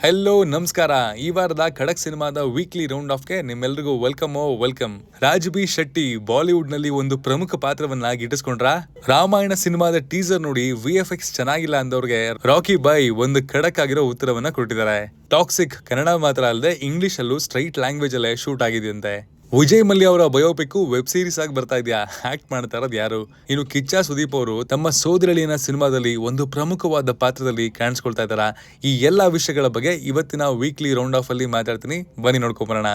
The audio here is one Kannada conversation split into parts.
ಹೆಲೋ ನಮಸ್ಕಾರ. ಈ ವಾರದ ಖಡಕ್ ಸಿನಿಮಾದ ವೀಕ್ಲಿ ರೌಂಡ್ ಆಫ್ಗೆ ನಿಮ್ಮೆಲ್ರಿಗೂ welcome. Raj B Shetty Bollywood ನಲ್ಲಿ ಒಂದು ಪ್ರಮುಖ ಪಾತ್ರವನ್ನ ಗಿಟ್ಟಿಸ್ಕೊಂಡ್ರ. ರಾಮಾಯಣ ಸಿನಿಮಾದ ಟೀಸರ್ ನೋಡಿ VFX ಚೆನ್ನಾಗಿಲ್ಲ ಅಂದವ್ರಿಗೆ ರಾಕಿ ಬಾಯ್ ಒಂದು ಖಡಕ್ ಆಗಿರೋ ಉತ್ತರವನ್ನ ಕೊಟ್ಟಿದ್ದಾರೆ. ಟಾಕ್ಸಿಕ್ ಕನ್ನಡ ಮಾತ್ರ ಅಲ್ಲದೆ ಇಂಗ್ಲಿಷ್ ಅಲ್ಲೂ ಸ್ಟ್ರೈಟ್ ಲ್ಯಾಂಗ್ವೇಜ್ ಅಲ್ಲೇ ಶೂಟ್ ಆಗಿದೆಯಂತೆ. ವಿಜಯ್ ಮಲ್ಯ ಅವರ ಬಯೋಪಿಕ್ ವೆಬ್ ಸೀರೀಸ್ ಆಗಿ ಬರ್ತಾ ಇದೆಯಾ? ಆಕ್ಟ್ ಮಾಡ್ತಾ ಇರೋದು ಯಾರು? ಇನ್ನು ಕಿಚ್ಚ ಸುದೀಪ್ ಅವರು ತಮ್ಮ ಸೋದರಳಿಯನ ಸಿನಿಮಾದಲ್ಲಿ ಒಂದು ಪ್ರಮುಖವಾದ ಪಾತ್ರದಲ್ಲಿ ಕಾಣಿಸ್ಕೊಳ್ತಾ ಇದ್ದಾರಾ? ಈ ಎಲ್ಲಾ ವಿಷಯಗಳ ಬಗ್ಗೆ ಇವತ್ತಿನ ವೀಕ್ಲಿ ರೌಂಡ್ ಆಫ್ ಅಲ್ಲಿ ಮಾತಾಡ್ತೀನಿ, ಬನ್ನಿ ನೋಡ್ಕೊಂಬರೋಣ.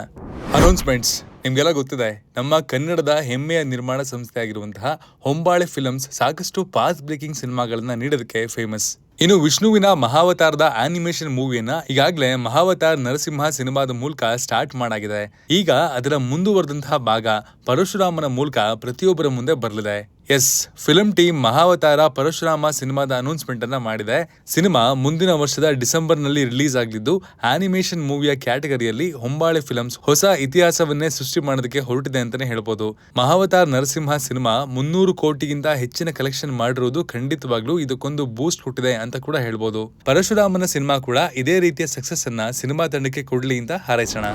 ಅನೌನ್ಸ್ಮೆಂಟ್ಸ್. ನಿಮ್ಗೆಲ್ಲ ಗೊತ್ತಿದೆ, ನಮ್ಮ ಕನ್ನಡದ ಹೆಮ್ಮೆಯ ನಿರ್ಮಾಣ ಸಂಸ್ಥೆ ಆಗಿರುವಂತಹ ಹೊಂಬಾಳೆ ಫಿಲ್ಮ್ಸ್ ಸಾಕಷ್ಟು ಪಾಸ್ ಬ್ರೇಕಿಂಗ್ ಸಿನಿಮಾಗಳನ್ನ ನೀಡೋದಕ್ಕೆ ಫೇಮಸ್. ಇನ್ನು ವಿಷ್ಣುವಿನ ಮಹಾವತಾರದ ಆನಿಮೇಷನ್ ಮೂವಿಯನ್ನ ಈಗಾಗಲೇ ಮಹಾವತಾರ್ ನರಸಿಂಹ ಸಿನಿಮಾದ ಮೂಲಕ ಸ್ಟಾರ್ಟ್ ಮಾಡಾಗಿದೆ. ಈಗ ಅದರ ಮುಂದುವರೆದಂತಹ ಭಾಗ ಪರಶುರಾಮನ ಮೂಲಕ ಪ್ರತಿಯೊಬ್ಬರ ಮುಂದೆ ಬರಲಿದೆ. ಎಸ್, ಫಿಲ್ಮ್ ಟೀಮ್ ಮಹಾವತಾರ ಪರಶುರಾಮ ಸಿನಿಮಾದ ಅನೌನ್ಸ್ಮೆಂಟ್ ಅನ್ನ ಮಾಡಿದೆ. ಸಿನಿಮಾ ಮುಂದಿನ ವರ್ಷದ ಡಿಸೆಂಬರ್ ನಲ್ಲಿ ರಿಲೀಸ್ ಆಗಲಿದ್ದು, ಆನಿಮೇಷನ್ ಮೂವಿಯ ಕ್ಯಾಟಗರಿಯಲ್ಲಿ ಹೊಂಬಾಳೆ ಫಿಲ್ಮ್ಸ್ ಹೊಸ ಇತಿಹಾಸವನ್ನೇ ಸೃಷ್ಟಿ ಮಾಡೋದಕ್ಕೆ ಹೊರಟಿದೆ ಅಂತಾನೆ ಹೇಳ್ಬೋದು. ಮಹಾವತಾರ್ ನರಸಿಂಹ ಸಿನಿಮಾ 300 ಕೋಟಿಗಿಂತ ಹೆಚ್ಚಿನ ಕಲೆಕ್ಷನ್ ಮಾಡಿರುವುದು ಖಂಡಿತವಾಗ್ಲೂ ಇದಕ್ಕೊಂದು ಬೂಸ್ಟ್ ಕೊಟ್ಟಿದೆ ಅಂತ ಕೂಡ ಹೇಳ್ಬೋದು. ಪರಶುರಾಮನ ಸಿನಿಮಾ ಕೂಡ ಇದೇ ರೀತಿಯ ಸಕ್ಸಸ್ ಅನ್ನ ಸಿನಿಮಾ ತಂಡಕ್ಕೆ ಕೊಡ್ಲಿ ಅಂತ ಹಾರೈಸೋಣ.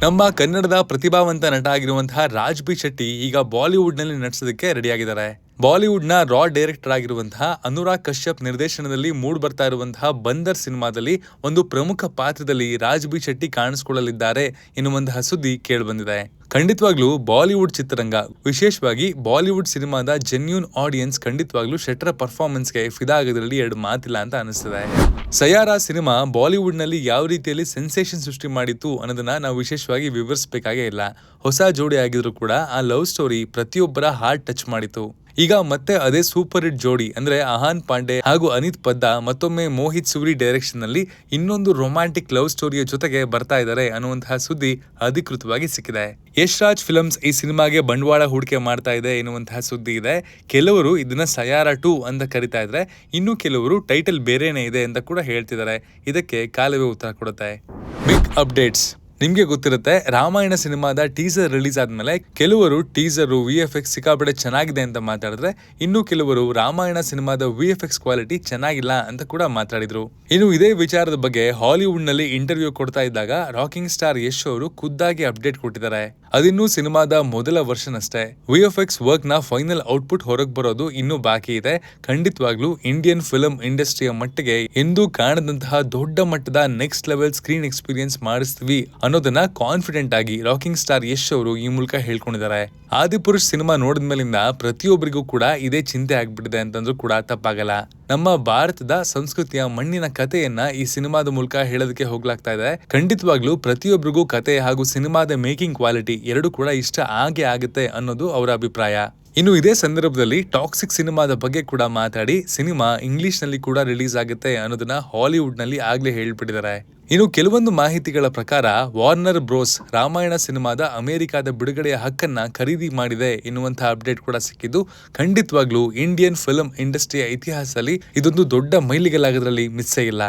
ನಮ್ಮ ಕನ್ನಡದ ಪ್ರತಿಭಾವಂತ ನಟ ಆಗಿರುವಂತಹ ರಾಜ್ ಬಿ ಶೆಟ್ಟಿ ಈಗ ಬಾಲಿವುಡ್ ನಲ್ಲಿ ನಟಿಸೋದಕ್ಕೆ ರೆಡಿ ಆಗಿದ್ದಾರೆ. ಬಾಲಿವುಡ್ ನ ರಾ ಡೈರೆಕ್ಟರ್ ಆಗಿರುವಂತಹ ಅನುರಾಗ್ ಕಶ್ಯಪ್ ನಿರ್ದೇಶನದಲ್ಲಿ ಮೂಡ್ ಬರ್ತಾ ಇರುವಂತಹ ಬಂದರ್ ಸಿನಿಮಾದಲ್ಲಿ ಒಂದು ಪ್ರಮುಖ ಪಾತ್ರದಲ್ಲಿ ರಾಜ್ ಬಿ ಶೆಟ್ಟಿ ಕಾಣಿಸಿಕೊಳ್ಳಲಿದ್ದಾರೆ ಎನ್ನುವಂತಹ ಸುದ್ದಿ ಕೇಳಿಬಂದಿದೆ. ಖಂಡಿತವಾಗ್ಲೂ ಬಾಲಿವುಡ್ ಚಿತ್ರರಂಗ, ವಿಶೇಷವಾಗಿ ಬಾಲಿವುಡ್ ಸಿನಿಮಾದ ಜೆನ್ಯೂನ್ ಆಡಿಯನ್ಸ್ ಖಂಡಿತವಾಗ್ಲೂ ಶೆಟ್ಟರ ಪರ್ಫಾರ್ಮೆನ್ಸ್ಗೆ ಫಿದಾ ಆಗೋದ್ರಲ್ಲಿ ಎರಡು ಮಾತಿಲ್ಲ ಅಂತ ಅನಿಸ್ತದೆ. ಸಯಾರಾ ಸಿನಿಮಾ ಬಾಲಿವುಡ್ ನಲ್ಲಿ ಯಾವ ರೀತಿಯಲ್ಲಿ ಸೆನ್ಸೇಷನ್ ಸೃಷ್ಟಿ ಮಾಡಿತ್ತು ಅನ್ನೋದನ್ನ ನಾವು ವಿಶೇಷವಾಗಿ ವಿವರಿಸಬೇಕಾಗೇ ಇಲ್ಲ. ಹೊಸ ಜೋಡಿ ಆಗಿದ್ರು ಕೂಡ ಆ ಲವ್ ಸ್ಟೋರಿ ಪ್ರತಿಯೊಬ್ಬರ ಹಾರ್ಟ್ ಟಚ್ ಮಾಡಿತು. ಈಗ ಮತ್ತೆ ಅದೇ ಸೂಪರ್ ಹಿಟ್ ಜೋಡಿ ಅಂದ್ರೆ ಅಹಾನ್ ಪಾಂಡೆ ಹಾಗೂ ಅನಿತ್ ಪದ್ದಾ ಮತ್ತೊಮ್ಮೆ ಮೋಹಿತ್ ಸೂರಿ ಡೈರೆಕ್ಷನ್ ನಲ್ಲಿ ಇನ್ನೊಂದು ರೊಮ್ಯಾಂಟಿಕ್ ಲವ್ ಸ್ಟೋರಿಯ ಜೊತೆಗೆ ಬರ್ತಾ ಇದ್ದಾರೆ ಅನ್ನುವಂತಹ ಸುದ್ದಿ ಅಧಿಕೃತವಾಗಿ ಸಿಕ್ಕಿದೆ. ಯಶ್ ರಾಜ್ ಫಿಲ್ಮ್ಸ್ ಈ ಸಿನಿಮಾಗೆ ಬಂಡವಾಳ ಹೂಡಿಕೆ ಮಾಡ್ತಾ ಇದೆ ಎನ್ನುವಂತಹ ಸುದ್ದಿ ಇದೆ. ಕೆಲವರು ಇದನ್ನ ಸಯಾರಾ 2 ಅಂತ ಕರಿತಾ ಇದ್ರೆ, ಇನ್ನು ಕೆಲವರು ಟೈಟಲ್ ಬೇರೆನೇ ಇದೆ ಅಂತ ಕೂಡ ಹೇಳ್ತಿದ್ದಾರೆ. ಇದಕ್ಕೆ ಕಾಲವೇ ಉತ್ತರ ಕೊಡುತ್ತೆ. Big updates. ನಿಮ್ಗೆ ಗೊತ್ತಿರುತ್ತೆ, ರಾಮಾಯಣ ಸಿನಿಮಾದ ಟೀಸರ್ ರಿಲೀಸ್ ಆದ್ಮೇಲೆ ಕೆಲವರು ಟೀಸರ್ VFX ಸಿಕ್ಕಾಪಟ್ಟೆ ಚೆನ್ನಾಗಿದೆ ಅಂತ ಮಾತಾಡಿದ್ರೆ, ಇನ್ನು ಕೆಲವರು ರಾಮಾಯಣ ಸಿನಿಮಾದ VFX ಕ್ವಾಲಿಟಿ ಚೆನ್ನಾಗಿಲ್ಲ ಅಂತ ಕೂಡ ಮಾತಾಡಿದ್ರು. ಇನ್ನು ಇದೇ ವಿಚಾರದ ಬಗ್ಗೆ ಹಾಲಿವುಡ್ ನಲ್ಲಿ ಇಂಟರ್ವ್ಯೂ ಕೊಡ್ತಾ ಇದ್ದಾಗ ರಾಕಿಂಗ್ ಸ್ಟಾರ್ ಯಶ್ ಅವರು ಖುದ್ದಾಗಿ ಅಪ್ಡೇಟ್ ಕೊಟ್ಟಿದ್ದಾರೆ. ಅದಿನ್ನೂ ಸಿನಿಮಾದ ಮೊದಲ ವರ್ಷನ್ ಅಷ್ಟೇ. VFX ವರ್ಕ್ ನ ಫೈನಲ್ ಔಟ್ಪುಟ್ ಹೊರಗೆ ಬರೋದು ಇನ್ನೂ ಬಾಕಿ ಇದೆ. ಖಂಡಿತವಾಗ್ಲೂ ಇಂಡಿಯನ್ ಫಿಲ್ಮ್ ಇಂಡಸ್ಟ್ರಿಯ ಮಟ್ಟಿಗೆ ಎಂದೂ ಕಾಣದಂತಹ ದೊಡ್ಡ ಮಟ್ಟದ ನೆಕ್ಸ್ಟ್ ಲೆವೆಲ್ ಸ್ಕ್ರೀನ್ ಎಕ್ಸ್ಪೀರಿಯನ್ಸ್ ಮಾಡಿಸ್ತೀವಿ ಅನ್ನೋದನ್ನ ಕಾನ್ಫಿಡೆಂಟ್ ಆಗಿ ರಾಕಿಂಗ್ ಸ್ಟಾರ್ ಯಶ್ ಅವರು ಈ ಮೂಲಕ ಹೇಳ್ಕೊಂಡಿದ್ದಾರೆ. ಆದಿಪುರುಷ್ ಸಿನಿಮಾ ನೋಡಿದ್ಮೇಲಿಂದ ಪ್ರತಿಯೊಬ್ಬರಿಗೂ ಕೂಡ ಇದೇ ಚಿಂತೆ ಆಗ್ಬಿಟ್ಟಿದೆ ಅಂತಂದ್ರೂ ಕೂಡ ತಪ್ಪಾಗಲ್ಲ. ನಮ್ಮ ಭಾರತದ ಸಂಸ್ಕೃತಿಯ ಮಣ್ಣಿನ ಕಥೆಯನ್ನ ಈ ಸಿನಿಮಾದ ಮೂಲಕ ಹೇಳೋದಕ್ಕೆ ಹೋಗ್ಲಾಗ್ತಾ ಇದೆ. ಖಂಡಿತವಾಗ್ಲೂ ಪ್ರತಿಯೊಬ್ಬರಿಗೂ ಕತೆ ಹಾಗೂ ಸಿನಿಮಾದ ಮೇಕಿಂಗ್ ಕ್ವಾಲಿಟಿ ಎರಡು ಕೂಡ ಇಷ್ಟ ಆಗೇ ಆಗುತ್ತೆ ಅನ್ನೋದು ಅವರ ಅಭಿಪ್ರಾಯ. ಇನ್ನು ಇದೇ ಸಂದರ್ಭದಲ್ಲಿ ಟಾಕ್ಸಿಕ್ ಸಿನಿಮಾದ ಬಗ್ಗೆ ಕೂಡ ಮಾತಾಡಿ, ಸಿನಿಮಾ ಇಂಗ್ಲಿಷ್ ನಲ್ಲಿ ಕೂಡ ರಿಲೀಸ್ ಆಗುತ್ತೆ ಅನ್ನೋದನ್ನ ಹಾಲಿವುಡ್ ನಲ್ಲಿ ಆಗ್ಲೇ ಹೇಳ್ಬಿಟ್ಟಿದ್ದಾರೆ. ಇನ್ನು ಕೆಲವೊಂದು ಮಾಹಿತಿಗಳ ಪ್ರಕಾರ ವಾರ್ನರ್ ಬ್ರೋಸ್ ರಾಮಾಯಣ ಸಿನಿಮಾದ ಅಮೆರಿಕಾದ ಬಿಡುಗಡೆಯ ಹಕ್ಕನ್ನ ಖರೀದಿ ಮಾಡಿದೆ ಎನ್ನುವಂತಹ ಅಪ್ಡೇಟ್ ಕೂಡ ಸಿಕ್ಕಿದ್ದು, ಖಂಡಿತವಾಗ್ಲೂ ಇಂಡಿಯನ್ ಫಿಲ್ಮ್ ಇಂಡಸ್ಟ್ರಿಯ ಇತಿಹಾಸದಲ್ಲಿ ಇದೊಂದು ದೊಡ್ಡ ಮೈಲಿಗಲ್ಲಾಗೋದ್ರಲ್ಲಿ ಮಿಸ್ಸೇ ಇಲ್ಲ.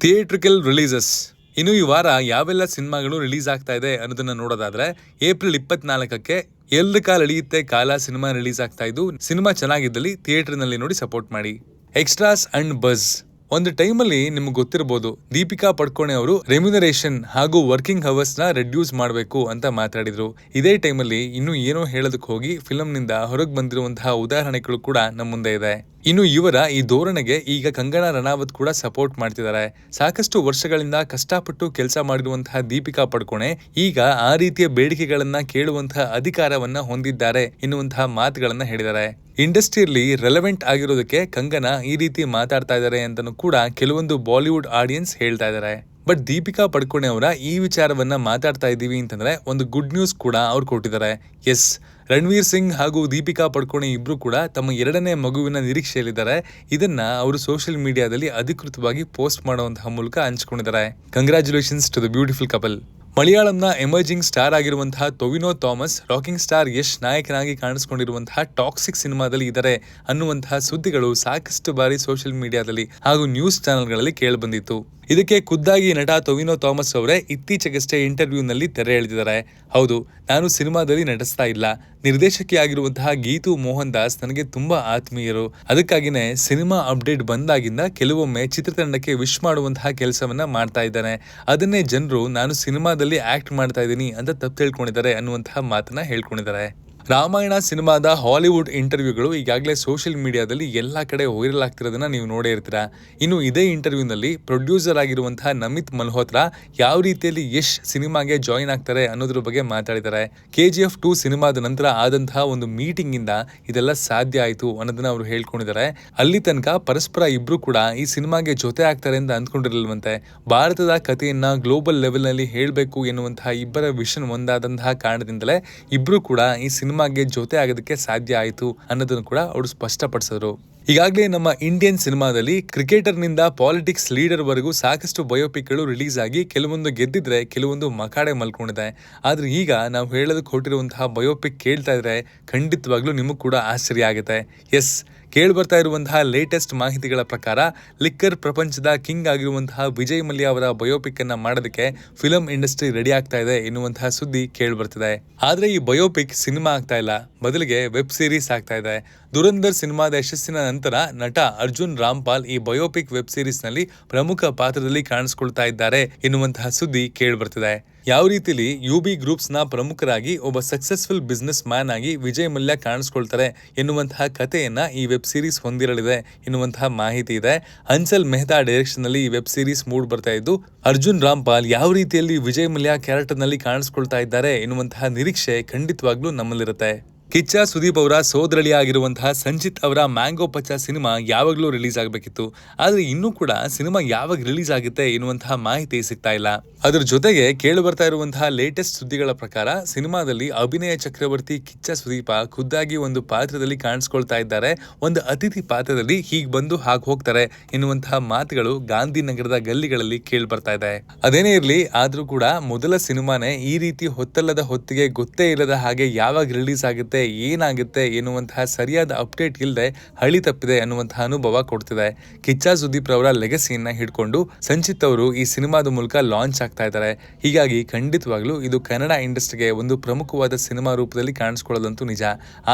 Theatrical releases. ಇನ್ನು ಈ ವಾರ ಯಾವೆಲ್ಲ ಸಿನಿಮಾಗಳು ರಿಲೀಸ್ ಆಗ್ತಾ ಇದೆ ಅನ್ನೋದನ್ನ ನೋಡೋದಾದ್ರೆ, ಏಪ್ರಿಲ್ 24ಕ್ಕೆ ಎಲ್ರ ಕಾಲ ಅಳಿಯುತ್ತೆ ಕಾಲ ಸಿನಿಮಾ ರಿಲೀಸ್ ಆಗ್ತಾ ಇದ್ದು, ಸಿನಿಮಾ ಚೆನ್ನಾಗಿದ್ದಲ್ಲಿ ಥಿಯೇಟರ್ ನಲ್ಲಿ ನೋಡಿ ಸಪೋರ್ಟ್ ಮಾಡಿ. Extras and buzz. ಒಂದು ಟೈಮಲ್ಲಿ ನಿಮ್ಗೆ ಗೊತ್ತಿರಬಹುದು, ದೀಪಿಕಾ ಪಡ್ಕೋಣೆ ಅವರು ರೆಮ್ಯುನರೇಷನ್ ಹಾಗೂ ವರ್ಕಿಂಗ್ ಅವರ್ಸ್ ನ ರೆಡ್ಯೂಸ್ ಮಾಡಬೇಕು ಅಂತ ಮಾತಾಡಿದ್ರು. ಇದೇ ಟೈಮಲ್ಲಿ ಇನ್ನು ಏನೋ ಹೇಳೋದಕ್ಕೆ ಹೋಗಿ ಫಿಲಂ ನಿಂದ ಹೊರಗೆ ಬಂದಿರುವಂತಹ ಉದಾಹರಣೆಗಳು ಕೂಡ ನಮ್ಮ ಮುಂದೆ ಇದೆ. ಇನ್ನು ಇವರ ಈ ಧೋರಣೆಗೆ ಈಗ ಕಂಗನಾ ರನಾವತ್ ಕೂಡ ಸಪೋರ್ಟ್ ಮಾಡ್ತಿದ್ದಾರೆ. ಸಾಕಷ್ಟು ವರ್ಷಗಳಿಂದ ಕಷ್ಟಪಟ್ಟು ಕೆಲಸ ಮಾಡಿರುವಂತಹ ದೀಪಿಕಾ ಪಡ್ಕೋಣೆ ಈಗ ಆ ರೀತಿಯ ಬೇಡಿಕೆಗಳನ್ನ ಕೇಳುವಂತಹ ಅಧಿಕಾರವನ್ನ ಹೊಂದಿದ್ದಾರೆ ಎನ್ನುವಂತಹ ಮಾತುಗಳನ್ನ ಹೇಳಿದ್ದಾರೆ. ಇಂಡಸ್ಟ್ರಿಯಲ್ಲಿ ರೆಲೆವೆಂಟ್ ಆಗಿರೋದಕ್ಕೆ ಕಂಗನಾ ಈ ರೀತಿ ಮಾತಾಡ್ತಾ ಇದ್ದಾರೆ ಅಂತನೂ ಕೂಡ ಕೆಲವೊಂದು ಬಾಲಿವುಡ್ ಆಡಿಯನ್ಸ್ ಹೇಳ್ತಾ ಇದ್ದಾರೆ. ಬಟ್ ದೀಪಿಕಾ ಪಡ್ಕೋಣೆ ಅವರ ಈ ವಿಚಾರವನ್ನ ಮಾತಾಡ್ತಾ ಇದ್ದೀವಿ ಅಂತಂದ್ರೆ ಒಂದು ಗುಡ್ ನ್ಯೂಸ್ ಕೂಡ ಅವ್ರು ಕೊಟ್ಟಿದ್ದಾರೆ. ಎಸ್, ರಣವೀರ್ ಸಿಂಗ್ ಹಾಗೂ ದೀಪಿಕಾ ಪಡ್ಕೋಣೆ ಇಬ್ರು ಕೂಡ ತಮ್ಮ 2ನೇ ಮಗುವಿನ ನಿರೀಕ್ಷೆಯಲ್ಲಿದ್ದಾರೆ. ಇದನ್ನ ಅವರು ಸೋಷಿಯಲ್ ಮೀಡಿಯಾದಲ್ಲಿ ಅಧಿಕೃತವಾಗಿ ಪೋಸ್ಟ್ ಮಾಡುವಂತಹ ಮೂಲಕ ಹಂಚಿಕೊಂಡಿದ್ದಾರೆ. Congratulations to the beautiful couple. ಮಲಯಾಳಂನ ಎಮರ್ಜಿಂಗ್ ಸ್ಟಾರ್ ಆಗಿರುವಂತಹ ಟೊವಿನೋ ಥಾಮಸ್ ರಾಕಿಂಗ್ ಸ್ಟಾರ್ ಯಶ್ ನಾಯಕನಾಗಿ ಕಾಣಿಸಿಕೊಂಡಿರುವಂತಹ ಟಾಕ್ಸಿಕ್ ಸಿನಿಮಾದಲ್ಲಿ ಇದ್ದಾರೆ ಅನ್ನುವಂತಹ ಸುದ್ದಿಗಳು ಸಾಕಷ್ಟು ಬಾರಿ ಸೋಷಿಯಲ್ ಮೀಡಿಯಾದಲ್ಲಿ ಹಾಗೂ ನ್ಯೂಸ್ ಚಾನೆಲ್ಗಳಲ್ಲಿ ಕೇಳಿಬಂದಿತ್ತು. ಇದಕ್ಕೆ ಖುದ್ದಾಗಿ ನಟ ಟೊವಿನೋ ಥಾಮಸ್ ಅವರೇ ಇತ್ತೀಚೆಗಷ್ಟೇ ಇಂಟರ್ವ್ಯೂನಲ್ಲಿ ತೆರೆ ಎಳೆದಿದ್ದಾರೆ. ಹೌದು, ನಾನು ಸಿನಿಮಾದಲ್ಲಿ ನಟಿಸ್ತಾ ಇಲ್ಲ. ನಿರ್ದೇಶಕಿಯಾಗಿರುವಂತಹ ಗೀತು ಮೋಹನ್ ದಾಸ್ ನನಗೆ ತುಂಬಾ ಆತ್ಮೀಯರು. ಅದಕ್ಕಾಗಿನೇ ಸಿನಿಮಾ ಅಪ್ಡೇಟ್ ಬಂದಾಗಿಂದ ಕೆಲವೊಮ್ಮೆ ಚಿತ್ರತಂಡಕ್ಕೆ ವಿಶ್ ಮಾಡುವಂತಹ ಕೆಲಸವನ್ನ ಮಾಡ್ತಾ ಇದ್ದಾನೆ. ಅದನ್ನೇ ಜನರು ನಾನು ಸಿನಿಮಾದಲ್ಲಿ ಆಕ್ಟ್ ಮಾಡ್ತಾ ಇದ್ದೀನಿ ಅಂತ ತಪ್ಪು ತಿಳ್ಕೊಂಡಿದ್ದಾರೆ ಅನ್ನುವಂತಹ ಮಾತನ್ನ ಹೇಳ್ಕೊಂಡಿದ್ದಾರೆ. ರಾಮಾಯಣ ಸಿನಿಮಾದ ಹಾಲಿವುಡ್ ಇಂಟರ್ವ್ಯೂಗಳು ಈಗಾಗಲೇ ಸೋಷಿಯಲ್ ಮೀಡಿಯಾದಲ್ಲಿ ಎಲ್ಲ ಕಡೆ ವೈರಲ್ ಆಗ್ತಿರೋದನ್ನ ನೀವು ನೋಡೇ ಇರ್ತೀರಾ. ಇನ್ನು ಇದೇ ಇಂಟರ್ವ್ಯೂನಲ್ಲಿ ಪ್ರೊಡ್ಯೂಸರ್ ಆಗಿರುವಂತಹ ನಮಿತ್ ಮಲ್ಹೋತ್ರಾ ಯಾವ ರೀತಿಯಲ್ಲಿ ಯಶ್ ಸಿನಿಮಾಗೆ ಜಾಯಿನ್ ಆಗ್ತಾರೆ ಅನ್ನೋದ್ರ ಬಗ್ಗೆ ಮಾತಾಡಿದ್ದಾರೆ. KGF 2 ಸಿನಿಮಾದ ನಂತರ ಆದಂತಹ ಒಂದು ಮೀಟಿಂಗ್ ಇಂದ ಇದೆಲ್ಲ ಸಾಧ್ಯ ಆಯಿತು ಅನ್ನೋದನ್ನ ಅವರು ಹೇಳ್ಕೊಂಡಿದ್ದಾರೆ. ಅಲ್ಲಿ ತನಕ ಪರಸ್ಪರ ಇಬ್ರು ಕೂಡ ಈ ಸಿನಿಮಾಗೆ ಜೊತೆ ಆಗ್ತಾರೆ ಅಂತ ಅಂದ್ಕೊಂಡಿರಲಿಲ್ವಂತೆ. ಭಾರತದ ಕಥೆಯನ್ನ ಗ್ಲೋಬಲ್ ಲೆವೆಲ್ ನಲ್ಲಿ ಹೇಳಬೇಕು ಎನ್ನುವಂತಹ ಇಬ್ಬರ ವಿಷನ್ ಒಂದಾದಂತಹ ಕಾರಣದಿಂದಲೇ ಇಬ್ರು ಕೂಡ ಈ ಸಿನಿಮಾಗೆ ಜೊತೆ ಆಗೋದಕ್ಕೆ ಸಾಧ್ಯ ಆಯಿತು ಅನ್ನೋದನ್ನು ಕೂಡ ಅವರು ಸ್ಪಷ್ಟಪಡಿಸಿದ್ರು. ಈಗಾಗಲೇ ನಮ್ಮ ಇಂಡಿಯನ್ ಸಿನಿಮಾದಲ್ಲಿ ಕ್ರಿಕೆಟರ್ನಿಂದ ಪಾಲಿಟಿಕ್ಸ್ ಲೀಡರ್ ವರೆಗೂ ಸಾಕಷ್ಟು ಬಯೋಪಿಕ್ಗಳು ರಿಲೀಸ್ ಆಗಿ ಕೆಲವೊಂದು ಗೆದ್ದಿದ್ರೆ ಕೆಲವೊಂದು ಮಕಾಡೆ ಮಲ್ಕೊಂಡಿದೆ. ಆದ್ರೆ ಈಗ ನಾವು ಹೇಳೋದಕ್ಕೆ ಹೊರಟಿರುವಂತಹ ಬಯೋಪಿಕ್ ಕೇಳ್ತಾ ಇದ್ರೆ ಖಂಡಿತವಾಗ್ಲೂ ನಿಮಗೂ ಕೂಡ ಆಶ್ಚರ್ಯ ಆಗುತ್ತೆ. ಎಸ್, ಕೇಳ್ಬರ್ತಾ ಇರುವಂತಹ ಲೇಟೆಸ್ಟ್ ಮಾಹಿತಿಗಳ ಪ್ರಕಾರ ಲಿಕ್ಕರ್ ಪ್ರಪಂಚದ ಕಿಂಗ್ ಆಗಿರುವಂತಹ ವಿಜಯ್ ಮಲ್ಯ ಅವರ ಬಯೋಪಿಕ್ ಅನ್ನ ಮಾಡೋದಕ್ಕೆ ಫಿಲಂ ಇಂಡಸ್ಟ್ರಿ ರೆಡಿ ಆಗ್ತಾ ಇದೆ ಎನ್ನುವಂತಹ ಸುದ್ದಿ ಕೇಳ್ಬರ್ತಿದೆ. ಆದ್ರೆ ಈ ಬಯೋಪಿಕ್ ಸಿನಿಮಾ ಆಗ್ತಾ ಇಲ್ಲ, ಬದಲಿಗೆ ವೆಬ್ ಸೀರೀಸ್ ಆಗ್ತಾ ಇದೆ. ದುರಂಧರ್ ಸಿನಿಮಾದ ಯಶಸ್ಸಿನ ನಂತರ ನಟ ಅರ್ಜುನ್ ರಾಮ್ಪಾಲ್ ಈ ಬಯೋಪಿಕ್ ವೆಬ್ ಸೀರೀಸ್ ನಲ್ಲಿ ಪ್ರಮುಖ ಪಾತ್ರದಲ್ಲಿ ಕಾಣಿಸಿಕೊಳ್ತಾ ಇದ್ದಾರೆ ಎನ್ನುವಂತಹ ಸುದ್ದಿ ಕೇಳ್ಬರ್ತಿದೆ. ಯಾವ ರೀತಿಲಿ UB ಗ್ರೂಪ್ಸ್ ನ ಪ್ರಮುಖರಾಗಿ ಒಬ್ಬ ಸಕ್ಸಸ್ಫುಲ್ ಬಿಸ್ನೆಸ್ ಮ್ಯಾನ್ ಆಗಿ ವಿಜಯ್ ಮಲ್ಯ ಕಾಣಿಸ್ಕೊಳ್ತಾರೆ ಎನ್ನುವಂತಹ ಕಥೆಯನ್ನ ಈ ವೆಬ್ ಸೀರೀಸ್ ಹೊಂದಿರಲಿದೆ ಎನ್ನುವಂತಹ ಮಾಹಿತಿ ಇದೆ. ಹನ್ಸಲ್ ಮೆಹ್ತಾ ಡೈರೆಕ್ಷನ್ ನಲ್ಲಿ ಈ ವೆಬ್ ಸೀರೀಸ್ ಮೂಡ್ ಬರ್ತಾ ಇದ್ದು, ಅರ್ಜುನ್ ರಾಮ್ಪಾಲ್ ಯಾವ ರೀತಿಯಲ್ಲಿ ವಿಜಯ್ ಮಲ್ಯ ಕ್ಯಾರೆಕ್ಟರ್ ನಲ್ಲಿ ಕಾಣಿಸ್ಕೊಳ್ತಾ ಇದ್ದಾರೆ ಎನ್ನುವಂತಹ ನಿರೀಕ್ಷೆ ಖಂಡಿತವಾಗ್ಲೂ ನಮ್ಮಲ್ಲಿರುತ್ತೆ. ಕಿಚ್ಚ ಸುದೀಪ್ ಅವರ ಸೋದರಳಿ ಆಗಿರುವಂತಹ ಸಂಚಿತ್ ಅವರ ಮ್ಯಾಂಗೋ ಪಚ್ಚ ಸಿನಿಮಾ ಯಾವಾಗಲೂ ರಿಲೀಸ್ ಆಗಬೇಕಿತ್ತು. ಆದ್ರೆ ಇನ್ನೂ ಕೂಡ ಸಿನಿಮಾ ಯಾವಾಗ ರಿಲೀಸ್ ಆಗುತ್ತೆ ಎನ್ನುವಂತಹ ಮಾಹಿತಿ ಸಿಗ್ತಾ ಇಲ್ಲ. ಅದ್ರ ಜೊತೆಗೆ ಕೇಳಿ ಬರ್ತಾ ಇರುವಂತಹ ಲೇಟೆಸ್ಟ್ ಸುದ್ದಿಗಳ ಪ್ರಕಾರ ಸಿನಿಮಾದಲ್ಲಿ ಅಭಿನಯ ಚಕ್ರವರ್ತಿ ಕಿಚ್ಚ ಸುದೀಪ ಖುದ್ದಾಗಿ ಒಂದು ಪಾತ್ರದಲ್ಲಿ ಕಾಣಿಸ್ಕೊಳ್ತಾ ಇದ್ದಾರೆ. ಒಂದು ಅತಿಥಿ ಪಾತ್ರದಲ್ಲಿ ಹೀಗೆ ಬಂದು ಹಾಗೆ ಹೋಗ್ತಾರೆ ಎನ್ನುವಂತಹ ಮಾತುಗಳು ಗಾಂಧಿನಗರದ ಗಲ್ಲಿಗಳಲ್ಲಿ ಕೇಳಿ ಬರ್ತಾ ಇದೆ. ಅದೇನೇ ಇರಲಿ, ಆದ್ರೂ ಕೂಡ ಮೊದಲ ಸಿನಿಮಾನೇ ಈ ರೀತಿ ಹೊತ್ತಲ್ಲದ ಹೊತ್ತಿಗೆ ಗೊತ್ತೇ ಇಲ್ಲದ ಹಾಗೆ ಯಾವಾಗ ರಿಲೀಸ್ ಆಗುತ್ತೆ, ಏನಾಗುತ್ತೆ ಎನ್ನುವಂತಹ ಸರಿಯಾದ ಅಪ್ಡೇಟ್ ಇಲ್ಲದೆ ಹಳಿ ತಪ್ಪಿದೆ ಅನ್ನುವಂತಹ ಅನುಭವ ಕೊಡ್ತಿದೆ. ಕಿಚ್ಚ ಸುದೀಪ್ ರವರ ಲೆಗಸಿಯನ್ನ ಹಿಡ್ಕೊಂಡು ಸಂಚಿತ್ ಅವರು ಈ ಸಿನಿಮಾದ ಮೂಲಕ ಲಾಂಚ್ ಆಗ್ತಾ ಇದ್ದಾರೆ. ಹೀಗಾಗಿ ಖಂಡಿತವಾಗ್ಲೂ ಇದು ಕನ್ನಡ ಇಂಡಸ್ಟ್ರಿಗೆ ಒಂದು ಪ್ರಮುಖವಾದ ಸಿನಿಮಾ ರೂಪದಲ್ಲಿ ಕಾಣಿಸ್ಕೊಳ್ಳೋದಂತೂ ನಿಜ.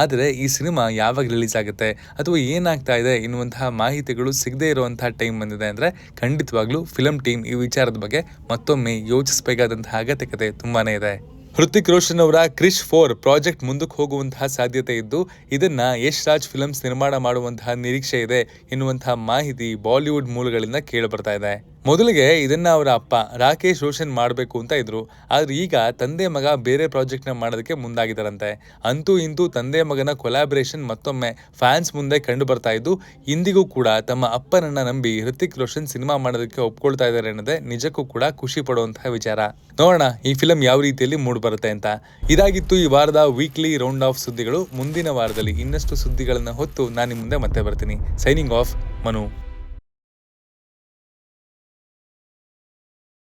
ಆದರೆ ಈ ಸಿನಿಮಾ ಯಾವಾಗ ರಿಲೀಸ್ ಆಗುತ್ತೆ ಅಥವಾ ಏನಾಗ್ತಾ ಇದೆ ಎನ್ನುವಂತಹ ಮಾಹಿತಿಗಳು ಸಿಗದೇ ಇರುವಂತಹ ಟೈಮ್ ಬಂದಿದೆ ಅಂದ್ರೆ ಖಂಡಿತವಾಗ್ಲೂ ಫಿಲಂ ಟೀಮ್ ಈ ವಿಚಾರದ ಬಗ್ಗೆ ಮತ್ತೊಮ್ಮೆ ಯೋಚಿಸಬೇಕಾದಂತಹ ಅಗತ್ಯತೆ ತುಂಬಾನೇ ಇದೆ. ಹೃತಿಕ್ ರೋಷನ್ ಅವರ ಕ್ರಿಶ್ 4 ಪ್ರಾಜೆಕ್ಟ್ ಮುಂದಕ್ಕೆ ಹೋಗುವಂತಹ ಸಾಧ್ಯತೆ ಇದ್ದು, ಇದನ್ನ ಯಶ್ ರಾಜ್ ಫಿಲ್ಮ್ಸ್ ನಿರ್ಮಾಣ ಮಾಡುವಂತಹ ನಿರೀಕ್ಷೆ ಇದೆ ಎನ್ನುವಂತಹ ಮಾಹಿತಿ ಬಾಲಿವುಡ್ ಮೂಲಗಳಿಂದ ಕೇಳಿಬರ್ತಾ ಇದೆ. ಮೊದಲಿಗೆ ಇದನ್ನ ಅವರ ಅಪ್ಪ ರಾಕೇಶ್ ರೋಷನ್ ಮಾಡಬೇಕು ಅಂತ ಇದ್ರು. ಆದ್ರೆ ಈಗ ತಂದೆ ಮಗ ಬೇರೆ ಪ್ರಾಜೆಕ್ಟ್ ನ ಮಾಡೋದಕ್ಕೆ ಮುಂದಾಗಿದ್ದಾರಂತೆ. ಅಂತೂ ಇಂತೂ ತಂದೆ ಮಗನ ಕೊಲಾಬರೇಷನ್ ಮತ್ತೊಮ್ಮೆ ಫ್ಯಾನ್ಸ್ ಮುಂದೆ ಕಂಡು ಬರ್ತಾ ಇದ್ದು, ಇಂದಿಗೂ ಕೂಡ ತಮ್ಮ ಅಪ್ಪನನ್ನ ನಂಬಿ ಹೃತಿಕ್ ರೋಷನ್ ಸಿನಿಮಾ ಮಾಡೋದಕ್ಕೆ ಒಪ್ಕೊಳ್ತಾ ಇದ್ದಾರೆ ಅನ್ನೋದೇ ನಿಜಕ್ಕೂ ಕೂಡ ಖುಷಿ ಪಡುವಂತಹ ವಿಚಾರ. ನೋಡೋಣ ಈ ಫಿಲಂ ಯಾವ ರೀತಿಯಲ್ಲಿ ಮೂಡ್ ಬರುತ್ತೆ ಅಂತ. ಇದಾಗಿತ್ತು ಈ ವಾರದ ವೀಕ್ಲಿ ರೌಂಡ್ ಆಫ್ ಸುದ್ದಿಗಳು. ಮುಂದಿನ ವಾರದಲ್ಲಿ ಇನ್ನಷ್ಟು ಸುದ್ದಿಗಳನ್ನ ಹೊತ್ತು ನಾನು ನಿಮ್ಮ ಮುಂದೆ ಮತ್ತೆ ಬರ್ತೀನಿ. Signing off, Manu.